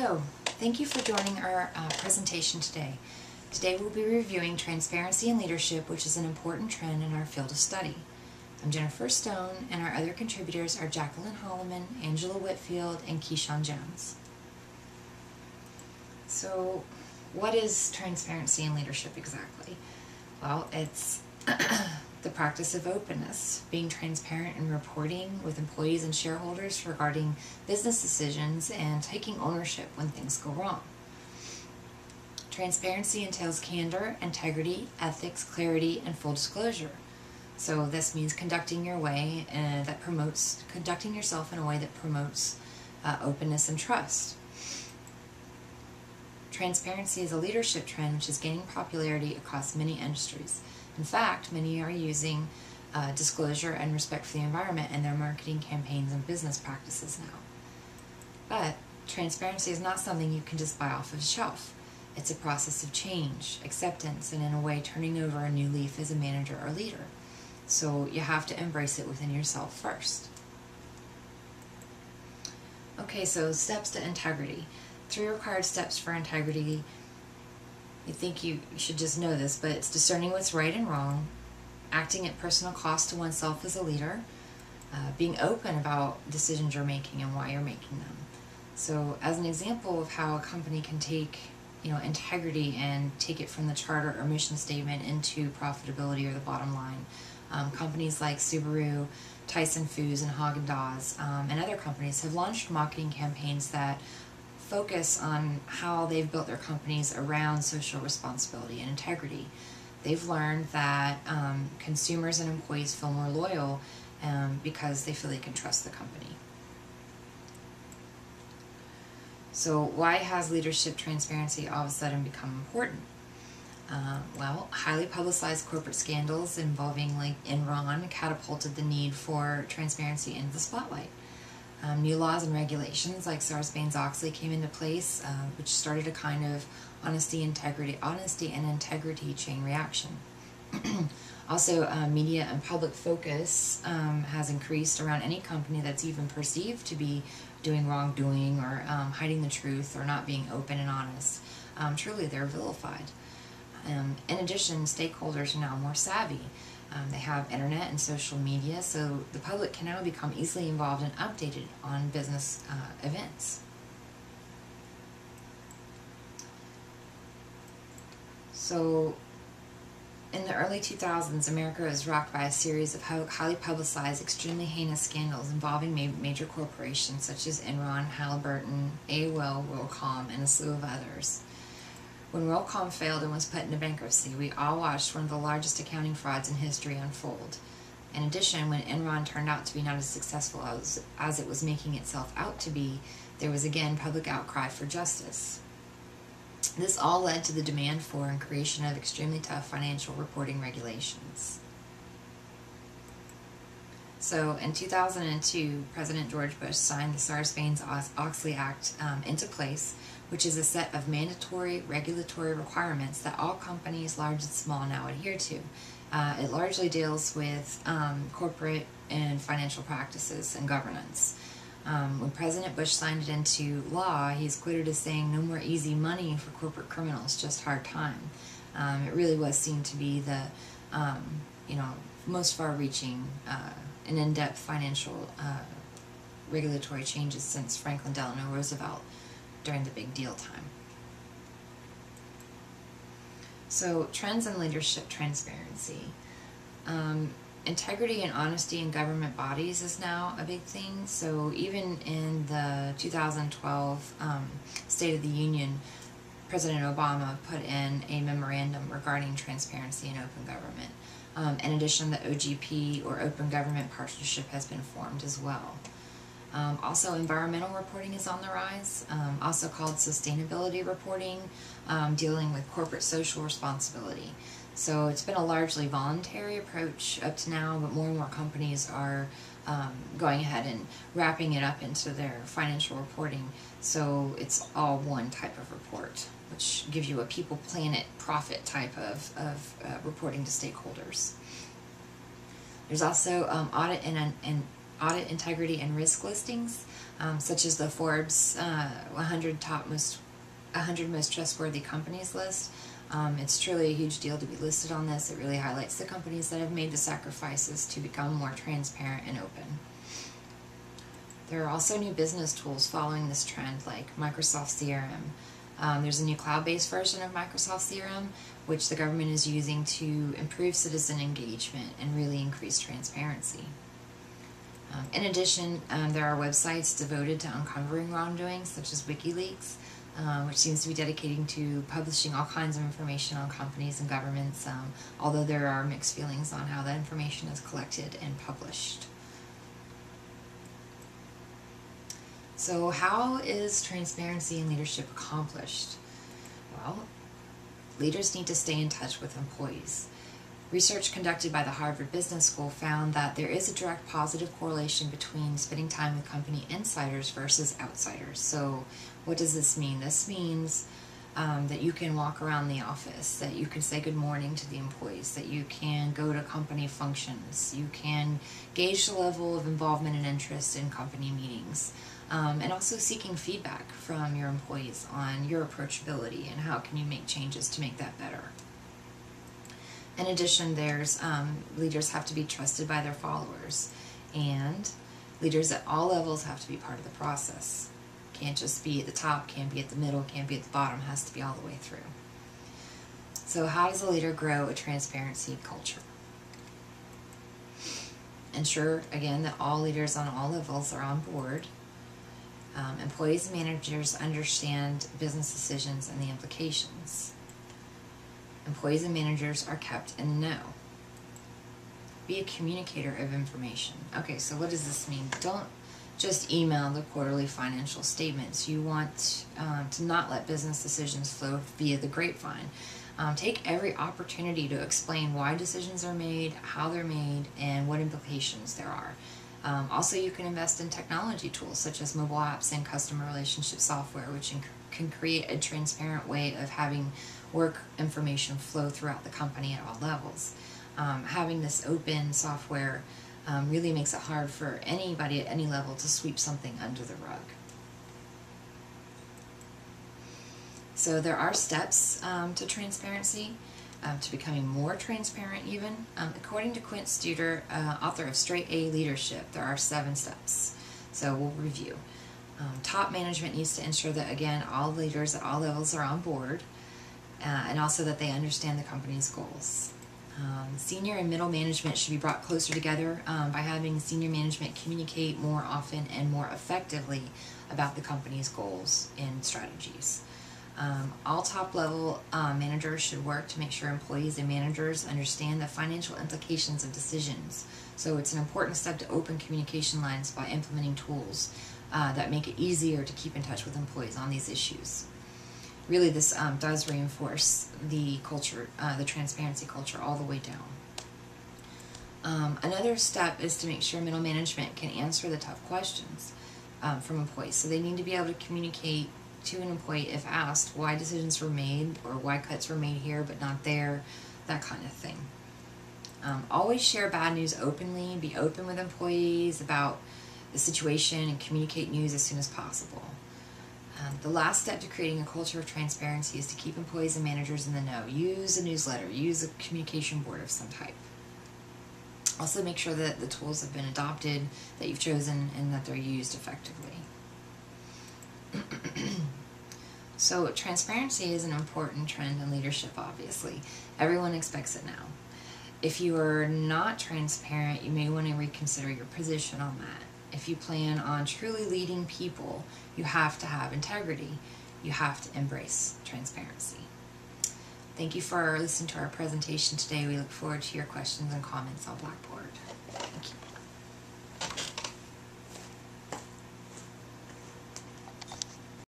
Hello, thank you for joining our presentation today. Today we'll be reviewing transparency in leadership, which is an important trend in our field of study. I'm Jennifer Stone, and our other contributors are Jacqueline Holloman, Angela Whitfield, and Keyshawn Jones. So, what is transparency in leadership exactly? Well, it's the practice of openness, being transparent and reporting with employees and shareholders regarding business decisions and taking ownership when things go wrong. Transparency entails candor, integrity, ethics, clarity, and full disclosure. So this means conducting yourself in a way that promotes openness and trust. Transparency is a leadership trend which is gaining popularity across many industries. In fact, many are using disclosure and respect for the environment in their marketing campaigns and business practices now. But transparency is not something you can just buy off of the shelf. It's a process of change, acceptance, and in a way turning over a new leaf as a manager or leader. So you have to embrace it within yourself first. Okay, so steps to integrity. 3 required steps for integrity. You think you should just know this, but it's discerning what's right and wrong, acting at personal cost to oneself as a leader, being open about decisions you're making and why you're making them. So as an example of how a company can take integrity and take it from the charter or mission statement into profitability or the bottom line, companies like Subaru, Tyson Foods, and Haagen-Dazs, and other companies have launched marketing campaigns that focus on how they've built their companies around social responsibility and integrity. They've learned that consumers and employees feel more loyal because they feel they can trust the company. So why has leadership transparency all of a sudden become important? Well, highly publicized corporate scandals involving like Enron catapulted the need for transparency into the spotlight. New laws and regulations like Sarbanes-Oxley came into place, which started a kind of honesty and integrity chain reaction. Also, media and public focus has increased around any company that's even perceived to be doing wrongdoing or hiding the truth or not being open and honest. Truly, they're vilified. In addition, stakeholders are now more savvy. They have internet and social media, so the public can now become easily involved and updated on business events. So in the early 2000s, America was rocked by a series of highly publicized, extremely heinous scandals involving major corporations such as Enron, Halliburton, AOL, WorldCom, and a slew of others. When WorldCom failed and was put into bankruptcy, we all watched one of the largest accounting frauds in history unfold. In addition, when Enron turned out to be not as successful as it was making itself out to be, there was again public outcry for justice. This all led to the demand for and creation of extremely tough financial reporting regulations. So in 2002, President George Bush signed the Sarbanes-Oxley Act into place, which is a set of mandatory regulatory requirements that all companies, large and small, now adhere to. It largely deals with corporate and financial practices and governance. When President Bush signed it into law, he's quoted as saying, "No more easy money for corporate criminals, just hard time." It really was seen to be the most far-reaching and in-depth financial regulatory changes since Franklin Delano Roosevelt during the big deal time. So trends in leadership transparency. Integrity and honesty in government bodies is now a big thing. So even in the 2012 State of the Union, President Obama put in a memorandum regarding transparency in open government. In addition, the OGP, or Open Government Partnership, has been formed as well. Also, environmental reporting is on the rise, also called sustainability reporting, dealing with corporate social responsibility. So it's been a largely voluntary approach up to now, but more and more companies are going ahead and wrapping it up into their financial reporting. So it's all one type of report, which gives you a people, planet, profit type of reporting to stakeholders. There's also audit integrity and risk listings. such as the Forbes 100 most trustworthy companies list. It's truly a huge deal to be listed on this. It really highlights the companies that have made the sacrifices to become more transparent and open. There are also new business tools following this trend, like Microsoft CRM. There's a new cloud-based version of Microsoft CRM, which the government is using to improve citizen engagement and really increase transparency. In addition, there are websites devoted to uncovering wrongdoing, such as WikiLeaks, which seems to be dedicating to publishing all kinds of information on companies and governments, although there are mixed feelings on how that information is collected and published. So how is transparency in leadership accomplished? Well, leaders need to stay in touch with employees. Research conducted by the Harvard Business School found that there is a direct positive correlation between spending time with company insiders versus outsiders. So what does this mean? This means that you can walk around the office, that you can say good morning to the employees, that you can go to company functions, you can gauge the level of involvement and interest in company meetings, and also seeking feedback from your employees on your approachability and how can you make changes to make that better. In addition, there's leaders have to be trusted by their followers, and leaders at all levels have to be part of the process. Can't just be at the top, can't be at the middle, can't be at the bottom, has to be all the way through. So how does a leader grow a transparency culture? Ensure, again, that all leaders on all levels are on board. Employees and managers understand business decisions and the implications. Employees and managers are kept in the know. Be a communicator of information. Okay, so what does this mean? Don't just email the quarterly financial statements. You want to not let business decisions flow via the grapevine. Take every opportunity to explain why decisions are made, how they're made, and what implications there are. Also, you can invest in technology tools such as mobile apps and customer relationship software, which can create a transparent way of having work information flow throughout the company at all levels. Having this open software really makes it hard for anybody at any level to sweep something under the rug. So there are steps to transparency, to becoming more transparent even. According to Quint Studer, author of Straight A Leadership, there are 7 steps. So we'll review. Top management needs to ensure that, again, all leaders at all levels are on board, and also that they understand the company's goals. Senior and middle management should be brought closer together by having senior management communicate more often and more effectively about the company's goals and strategies. All top-level managers should work to make sure employees and managers understand the financial implications of decisions. So it's an important step to open communication lines by implementing tools that make it easier to keep in touch with employees on these issues. Really, this does reinforce the culture, the transparency culture, all the way down. Another step is to make sure middle management can answer the tough questions from employees. So they need to be able to communicate to an employee if asked why decisions were made or why cuts were made here but not there, that kind of thing. Always share bad news openly. Be open with employees about the situation and communicate news as soon as possible. The last step to creating a culture of transparency is to keep employees and managers in the know. Use a newsletter, use a communication board of some type. Also make sure that the tools have been adopted, that you've chosen, and that they're used effectively. So transparency is an important trend in leadership, obviously. Everyone expects it now. If you are not transparent, you may want to reconsider your position on that. If you plan on truly leading people, you have to have integrity. You have to embrace transparency. Thank you for listening to our presentation today. We look forward to your questions and comments on Blackboard.